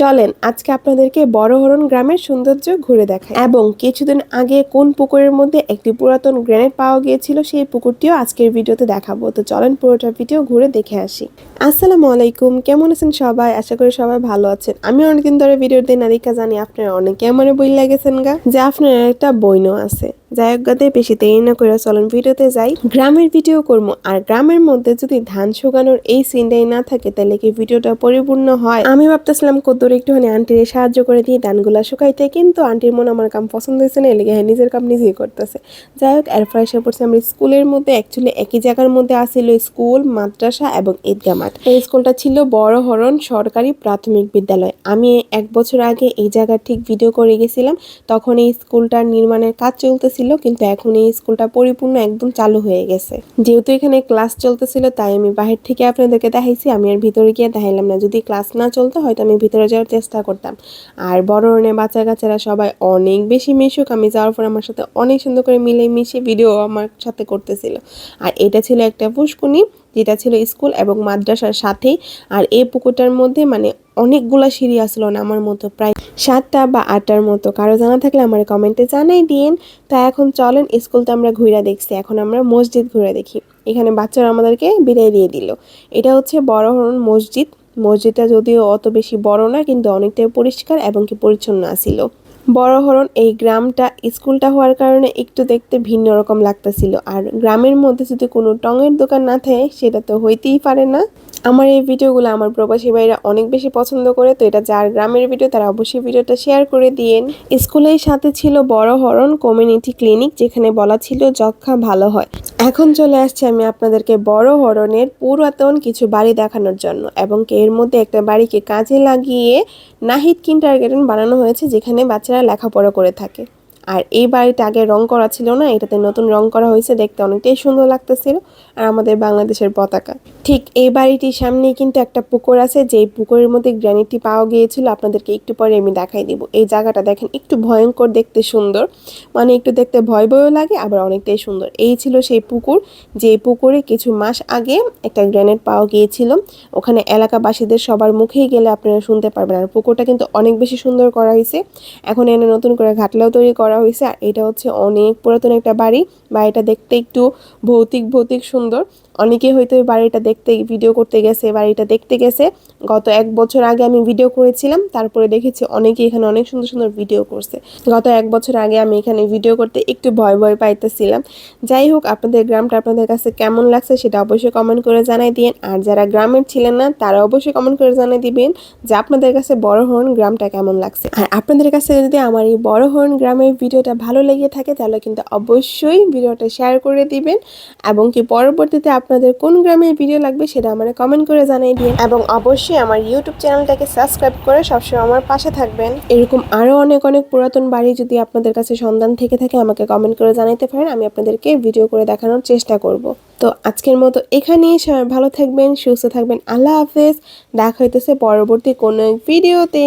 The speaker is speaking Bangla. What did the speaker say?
চলেন আজকে আপনাদেরকে বড়হরণ গ্রামের সৌন্দর্য ঘুরে দেখাই এবং কিছুদিন আগে কোন পুকুরের মধ্যে একটি পুরাতন গ্রেনেড পাওয়া গিয়েছিল সেই পুকুরটিও আজকের ভিডিওতে দেখাবো। তো চলেন পুরোটা ভিডিও ঘুরে দেখে আসি। আসসালামু আলাইকুম, কেমন আছেন সবাই? আশা করি সবাই ভালো আছেন। আমি অনেকদিন ধরে ভিডিওর দিন আরিকা জানি আপনারা অনেকে আমার বই লাগেছেন গা যে আপনার একটা বইনও আছে। যাই হোক গাতে বেশি দেরি না করে চলেন ভিডিওতে যাই। গ্রামের ভিডিও করবো আর গ্রামের মধ্যে যদি ধান শুকানোর এই সিনটাই না থাকে তাহলে কি ভিডিওটা পরিপূর্ণ হয়? আমি ভাবতেছিলাম কদ্দুর একটুখানি আন্টির সাহায্য করে দিয়ে ধানগুলা শুকাইতে, কিন্তু আন্টির মনে আমার কাম পছন্দ হয়েছে না, এলিগে নিজের কাম নিজেই করতেছে। যাই হোক এরপর এসে পড়ছে আমরা স্কুলের মধ্যে। অ্যাকচুয়ালি একই জায়গার মধ্যে আসছিল স্কুল, মাদ্রাসা এবং ঈদগাহ মাঠ। এই স্কুলটা ছিল বড়হরণ সরকারি প্রাথমিক বিদ্যালয়। আমি 1 বছর আগে এই জায়গার ঠিক ভিডিও করে গেছিলাম, তখন এই স্কুলটার নির্মাণের কাজ চলতেছিল, কিন্তু এখন এই স্কুলটা পরিপূর্ণ একদম চালু হয়ে গেছে। যেহেতু এখানে ক্লাস চলতেছিল তাই আমি বাহির থেকে আপনাদেরকে দেখাইছি, আমি আর ভিতরে গিয়ে দেখাইলাম না। যদি ক্লাস না চলতো হয়তো আমি ভিতরে যাওয়ার চেষ্টা করতাম। আর বড়হরণে বাচ্চা কাচ্চারা সবাই অনেক বেশি মিশুক। আমি যাওয়ার পর আমার সাথে অনেক সুন্দর করে মিলে মিশে ভিডিও আমার সাথে করতেছিল। আর এটা ছিল একটা পুষ্কুনি, যেটা ছিল স্কুল এবং মাদ্রাসার সাথেই। আর এই পুকুরটার মধ্যে মানে অনেকগুলা সিঁড়ি আসলো না, আমার মতো প্রায় 7টা বা 8টার মতো। কারো জানা থাকলে আমার কমেন্টে জানাই দিন। তা এখন চলেন, স্কুল তো আমরা ঘুরে দেখছি, এখন আমরা মসজিদ ঘুরে দেখি। এখানে বাচ্চারা আমাদেরকে বিদায় দিয়ে দিল। এটা হচ্ছে বড়হরণ মসজিদ। মসজিদটা যদিও অত বেশি বড় না, কিন্তু অনেকটাই পরিষ্কার এবং কি পরিচ্ছন্ন আছিল। বড়হরণ এই গ্রামটা স্কুলটা হওয়ার কারণে একটু দেখতে ভিন্ন রকম লাগতেছিল। আর গ্রামের মধ্যে যদি কোনো টঙের দোকান না থাকে সেটা তো হইতেই পারে না। আমার এই ভিডিওগুলো আমার প্রবাসী ভাইরা অনেক বেশি পছন্দ করে, তো এটা যার গ্রামের ভিডিও তারা অবশ্যই ভিডিওটা শেয়ার করে দিয়েন। স্কুলের সাথে ছিল বড়হরণ কমিউনিটি ক্লিনিক, যেখানে বলা ছিল যক্ষা ভালো হয়। এখন চলে আসছে আমি আপনাদেরকে বড়হরণের পুরাতন কিছু বাড়ি দেখানোর জন্য, এবং এর মধ্যে একটা বাড়িকে কাজে লাগিয়ে নাহিদ কিন্ডারগার্টেন বানানো হয়েছে, যেখানে বাচ্চারা লেখাপড়া করে থাকে। আর এই বাড়িটা আগে রং করা ছিল না, এটাতে নতুন রং করা হয়েছে, দেখতে অনেকটাই সুন্দর লাগতেছিল। আর আমাদের বাংলাদেশের পতাকা। ঠিক এই বাড়িটির সামনেই কিন্তু একটা পুকুর আছে, যেই পুকুরের মধ্যে গ্রানিটটি পাওয়া গিয়েছিল। আপনাদেরকে একটু পরে আমি দেখাই দিব। এই জায়গাটা দেখেন, একটু ভয়ঙ্কর দেখতে সুন্দর, মানে একটু দেখতে ভয় ভয়ও লাগে, আবার অনেকটাই সুন্দর। এই ছিল সেই পুকুর, যে পুকুরে কিছু মাস আগে একটা গ্রেনেড পাওয়া গিয়েছিল। ওখানে এলাকাবাসীদের সবার মুখেই গেলে আপনারা শুনতে পারবেন। আর পুকুরটা কিন্তু অনেক বেশি সুন্দর করা হয়েছে। এখন এনে নতুন করে ঘাটলাও তৈরি করা হয়েছে। আর এটা হচ্ছে অনেক পুরাতন একটা বাড়ি। বাড়িটা দেখতে একটু ভৌতিক সুন্দর। অনেকে হয়তো এই বাড়িটা দেখতে ভিডিও করতে গেছে, বাড়িটা দেখতে গেছে। গত 1 বছর আগে আমি ভিডিও করেছিলাম, তারপরে দেখেছি অনেকে এখানে অনেক সুন্দর সুন্দর ভিডিও করছে। গত 1 বছর আগে আমি এখানে ভিডিও করতে একটু ভয় পাইতেছিলাম। যাই হোক, আপনাদের গ্রামটা আপনাদের কাছে কেমন লাগছে সেটা অবশ্যই কমেন্ট করে জানাই দিন। আর যারা গ্রামের ছিলেন না তারা অবশ্যই কমেন্ট করে জানাই দিবেন যে আপনাদের কাছে বড়হরণ গ্রামটা কেমন লাগছে। আর আপনাদের কাছে যদি আমার এই বড়হরণ গ্রামের ভিডিওটা ভালো লেগে থাকে তাহলে কিন্তু অবশ্যই ভিডিওটা শেয়ার করে দিবেন, এবং কি পরবর্তীতে আপনাদের কোন গ্রামের ভিডিও লাগবে সেটা আমার কমেন্ট করে জানাই দিন। এবং অবশ্যই আমার ইউটিউব চ্যানেলটাকে সাবস্ক্রাইব করে সবসময় আমার পাশে থাকবেন। এরকম আরো অনেক পুরাতন বাড়ি যদি আপনাদের কাছে সন্ধান থেকে থাকে আমাকে কমেন্ট করে জানাতে পারেন, আমি আপনাদেরকে ভিডিও করে দেখানোর চেষ্টা করব। তো আজকের মতো এখানেই, সবাই ভালো থাকবেন, সুস্থ থাকবেন। আল্লাহ হাফেজ। দেখা হইতেছে পরবর্তী কোনো ভিডিওতে।